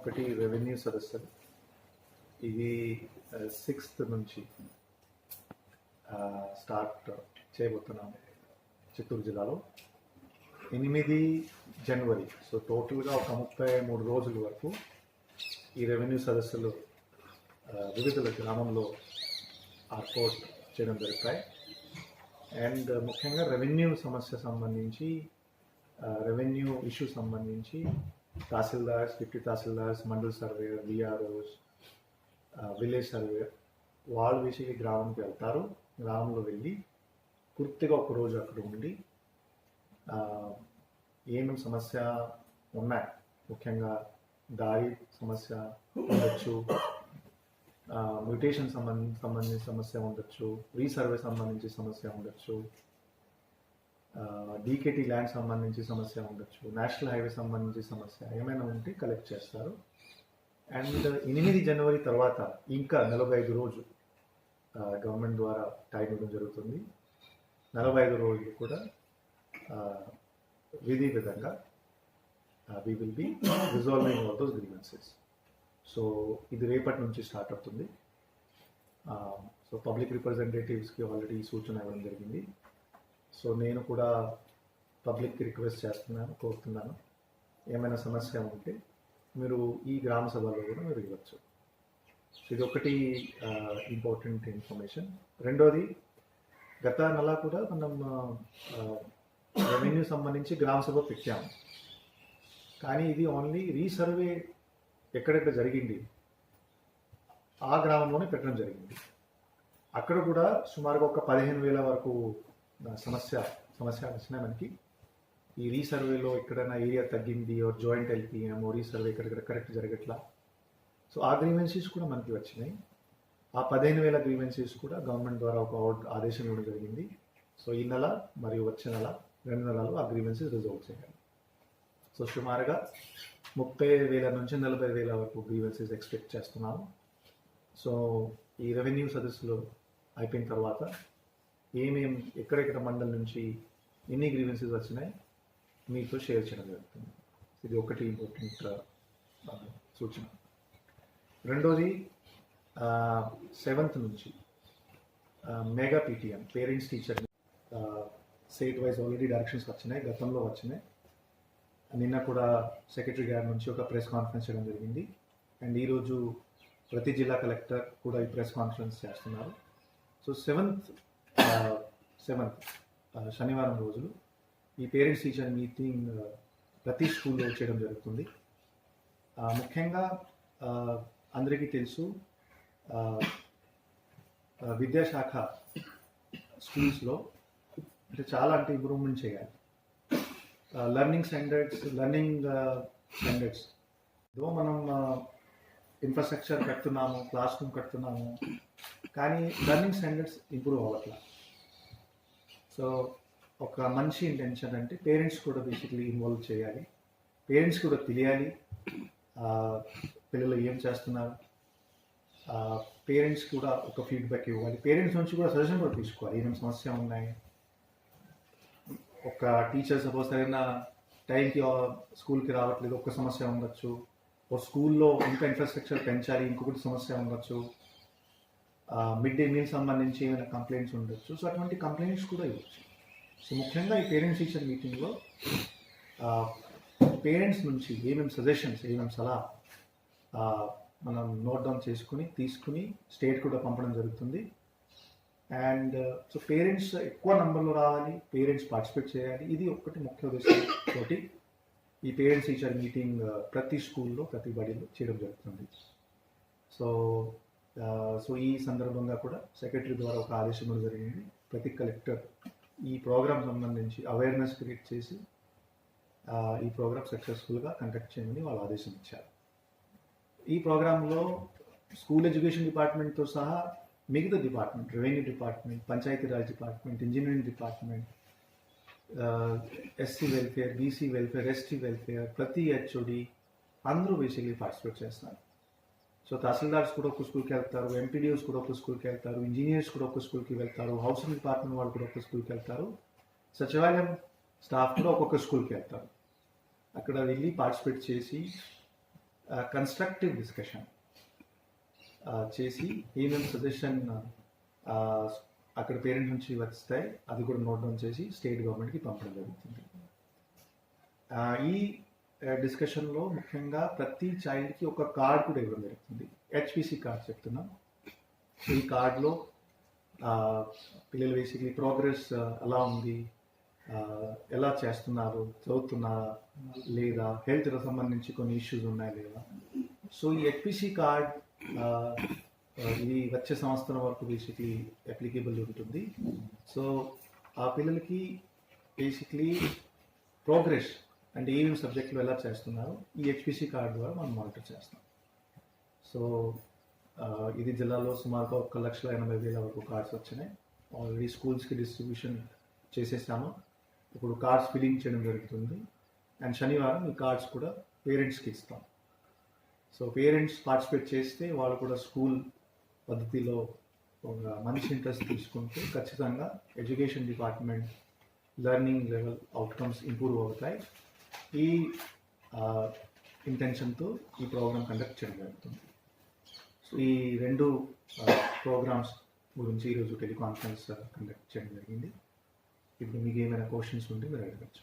ఒకటి రెవెన్యూ సదస్సులు. ఇది 6th నుంచి స్టార్ట్ చేయబోతున్నాము చిత్తూరు జిల్లాలో. 8 జనవరి, సో టోటల్గా ఒక 33 రోజుల వరకు ఈ రెవెన్యూ సదస్సులు వివిధ గ్రామంలో ఏర్పాటు చేయడం జరుగుతాయి. అండ్ ముఖ్యంగా రెవెన్యూ సమస్య సంబంధించి, రెవెన్యూ ఇష్యూ సంబంధించి tahsildars, deputy tahsildars, mandal surveyor, VROs, village surveyor వాళ్ళు బేసిక్లీ గ్రామంకి వెళ్తారు. గ్రామంలో వెళ్ళి పూర్తిగా ఒక రోజు అక్కడ ఉండి ఏమేమి సమస్య ఉన్నాయి, ముఖ్యంగా దారి సమస్య ఉండొచ్చు, మ్యూటేషన్ సంబంధించి సమస్య ఉండొచ్చు, రీసర్వే సంబంధించి సమస్య ఉండొచ్చు, డీకేటీ ల్యాండ్ సంబంధించి సమస్య ఉండొచ్చు, నేషనల్ హైవే సంబంధించి సమస్య ఏమైనా ఉంటే కలెక్ట్ చేస్తారు. అండ్ 8 జనవరి తర్వాత ఇంకా 45 రోజులు గవర్నమెంట్ ద్వారా టైం ఇవ్వడం జరుగుతుంది. 45 రోజులు కూడా విధి విధంగా we will be resolving all those grievances. So ఇది రేపటి నుంచి స్టార్ట్ అవుతుంది. సో పబ్లిక్ రిప్రజెంటేటివ్స్కి ఆల్రెడీ సూచన ఇవ్వడం జరిగింది. సో నేను కూడా పబ్లిక్కి రిక్వెస్ట్ కోరుతున్నాను, ఏమైనా సమస్య ఉంటే మీరు ఈ గ్రామ సభలో కూడా మీరు ఇవ్వచ్చు. ఇది ఒకటి ఇంపార్టెంట్ ఇన్ఫర్మేషన్. రెండోది, గత నెల కూడా మనం రెవెన్యూ సంబంధించి గ్రామ సభ పెట్టాము. కానీ ఇది ఓన్లీ రీసర్వే ఎక్కడెక్కడ జరిగింది ఆ గ్రామంలోనే పెట్టడం జరిగింది. అక్కడ కూడా సుమారుగా ఒక 15,000 వరకు సమస్య వచ్చినాయి మనకి. ఈ రీసర్వేలో ఎక్కడైనా ఏరియా తగ్గింది, జాయింట్ ఎల్పిఎం, రీసర్వే ఎక్కడెక్కడ కరెక్ట్ జరగట్లా. సో ఆ గ్రీవెన్సీస్ కూడా మనకి వచ్చినాయి. ఆ 15,000 గ్రీవెన్సీస్ కూడా గవర్నమెంట్ ద్వారా ఒక ఆదేశం ఇవ్వడం జరిగింది. సో ఈ నెల మరియు వచ్చే నెల 2 నెలలు ఆ గ్రీవెన్సీస్ రిజాల్వ్ చేయాలి. సో సుమారుగా 30,000 నుంచి 40,000 వరకు గ్రీవెన్సీస్ ఎక్స్పెక్ట్ చేస్తున్నాము. సో ఈ రెవెన్యూ సదస్సులు అయిపోయిన తర్వాత ఎక్కడెక్కడ మండలం నుంచి ఎన్ని గ్రీవెన్సీస్ వచ్చినాయి మీతో షేర్ చేయడం జరుగుతుంది. ఇది ఒకటి ఇంపార్టెంట్ సూచన. రెండోది, 7th నుంచి mega PTM, parents teacher state wise already directions వచ్చినాయి, గతంలో వచ్చినాయి. నిన్న కూడా సెక్రటరీ గారి నుంచి ఒక ప్రెస్ కాన్ఫరెన్స్ చేయడం జరిగింది. అండ్ ఈరోజు ప్రతి జిల్లా కలెక్టర్ కూడా ఈ ప్రెస్ కాన్ఫరెన్స్ చేస్తున్నారు. సో 7th శనివారం రోజులు ఈ పేరెంట్స్ టీచర్ మీటింగ్ ప్రతి స్కూల్లో చేయడం జరుగుతుంది. ముఖ్యంగా అందరికీ తెలుసు, విద్యాశాఖ స్కూల్స్లో అంటే ఇంప్రూవ్మెంట్ చేయాలి. లెర్నింగ్ స్టాండర్డ్స్ దో మనం ఇన్ఫ్రాస్ట్రక్చర్ కడుతున్నాము, క్లాస్ రూమ్ కడుతున్నాము, కానీ లెర్నింగ్ స్టాండర్డ్స్ ఇంప్రూవ్ అవ్వట్లా. సో ఒక మంచి ఇంటెన్షన్ అంటే పేరెంట్స్ కూడా బేసిక్లీ ఇన్వాల్వ్ చేయాలి. పేరెంట్స్ కూడా తెలియాలి పిల్లలు ఏం చేస్తున్నారు. పేరెంట్స్ కూడా ఒక ఫీడ్బ్యాక్ ఇవ్వాలి. పేరెంట్స్ నుంచి కూడా సజెషన్ కూడా తీసుకోవాలి, ఏమేమి సమస్య ఉన్నాయి. ఒక టీచర్ సపోజ్ సరైన టైంకి స్కూల్కి రావట్లేదు, ఒక సమస్య ఉండొచ్చు. ఒక స్కూల్లో ఇంకా ఇన్ఫ్రాస్ట్రక్చర్ పెంచాలి, ఇంకొకటి సమస్య ఉండొచ్చు. మిడ్ డే మీల్ సంబంధించి ఏమైనా కంప్లైంట్స్ ఉండొచ్చు. సో అటువంటి కంప్లైంట్స్ కూడా ఇవ్వచ్చు. సో ముఖ్యంగా ఈ పేరెంట్స్ టీచర్ మీటింగ్లో పేరెంట్స్ నుంచి ఏమేమి సజెషన్స్, ఏమేమి సలహా మనం నోట్ డౌన్ తీసుకుని స్టేట్ కూడా పంపడం జరుగుతుంది. అండ్ సో పేరెంట్స్ ఎక్కువ నంబర్లో రావాలి, పేరెంట్స్ పార్టిసిపేట్ చేయాలి. ఇది ఒకటి ముఖ్య ఉద్దేశంతో ఈ పేరెంట్స్ టీచర్ మీటింగ్ ప్రతి స్కూల్లో, ప్రతి బడిలో చేయడం జరుగుతుంది. సో ఈ సందర్భంగా కూడా సెక్రటరీ ద్వారా ఒక ఆదేశం కూడా జరిగింది. ప్రతి కలెక్టర్ ఈ ప్రోగ్రామ్ సంబంధించి అవేర్నెస్ క్రియేట్ చేసి ఈ ప్రోగ్రామ్ సక్సెస్ఫుల్గా కండక్ట్ చేయమని వాళ్ళు ఆదేశం ఇచ్చారు. ఈ ప్రోగ్రాంలో స్కూల్ ఎడ్యుకేషన్ డిపార్ట్మెంట్తో సహా మిగతా department, revenue department, Panchayati Raj department, engineering department, SC welfare, BC welfare, ST welfare, ప్రతి హెచ్ఓడి అందరూ బేసిక్లీ పార్టిసిపేట్ చేస్తున్నారు. సో తహసీల్దార్స్ కూడా ఒక స్కూల్కి వెళ్తారు, ఎంపీడీఓస్ కూడా ఒక స్కూల్కి వెళ్తారు, ఇంజనీర్స్ కూడా ఒక స్కూల్కి వెళ్తారు, హౌసింగ్ డిపార్ట్మెంట్ వాళ్ళు కూడా ఒక స్కూల్కి వెళ్తారు, సచివాలయం స్టాఫ్ కూడా ఒక్కొక్క స్కూల్కి వెళ్తారు. అక్కడ వెళ్ళి పార్టిసిపేట్ చేసి కన్స్ట్రక్టివ్ డిస్కషన్ చేసి ఏమేమి సజెషన్ అక్కడ పేరెంట్స్ నుంచి వస్తాయి అది కూడా నోట్ డౌన్ చేసి స్టేట్ గవర్నమెంట్కి పంపడం జరుగుతుంది. ఈ డిస్కషన్లో ముఖ్యంగా ప్రతి చైల్డ్కి ఒక కార్డ్ కూడా ఇవ్వడం జరుగుతుంది. హెచ్పిసి కార్డ్ చెప్తున్నాం. ఈ కార్డులో పిల్లలు బేసిక్లీ ప్రోగ్రెస్ ఎలా ఉంది, ఎలా చేస్తున్నారు, చదువుతున్నారా లేదా, హెల్త్ సంబంధించి కొన్ని ఇష్యూస్ ఉన్నాయా లేదా. సో ఈ హెచ్పిసి కార్డ్ ఇది వచ్చే సంవత్సరం వరకు బేసిక్లీ అప్లికేబుల్ ఉంటుంది. సో ఆ పిల్లలకి బేసిక్లీ ప్రోగ్రెస్ అంటే ఏమేమి సబ్జెక్టులు ఎలా చేస్తున్నారో ఈ హెచ్పిసి కార్డు ద్వారా మనం మానిటర్ చేస్తాం. సో ఇది జిల్లాలో సుమారుగా 1,80,000 వరకు కార్డ్స్ వచ్చినాయి. ఆల్రెడీ స్కూల్స్కి డిస్ట్రిబ్యూషన్ చేసేసాము. ఇప్పుడు కార్డ్స్ ఫిల్లింగ్ చేయడం జరుగుతుంది. అండ్ శనివారం ఈ కార్డ్స్ కూడా పేరెంట్స్కి ఇస్తాం. సో పేరెంట్స్ పార్టిసిపేట్ చేస్తే వాళ్ళు కూడా స్కూల్ పద్ధతిలో ఒక మంచి ఇంట్రెస్ట్ తీసుకుంటే ఖచ్చితంగా education department learning level outcomes improve అవుతాయి. ఈ ఇంటెన్షన్తో ఈ ప్రోగ్రామ్ కండక్ట్ చేయడం జరుగుతుంది. సో ఈ రెండు ప్రోగ్రామ్స్ గురించి ఈరోజు టెలికాన్ఫరెన్స్ కండక్ట్ చేయడం జరిగింది. ఇప్పుడు మీకు ఏమైనా క్వశ్చన్స్ ఉంటే మీరు అడగచ్చు.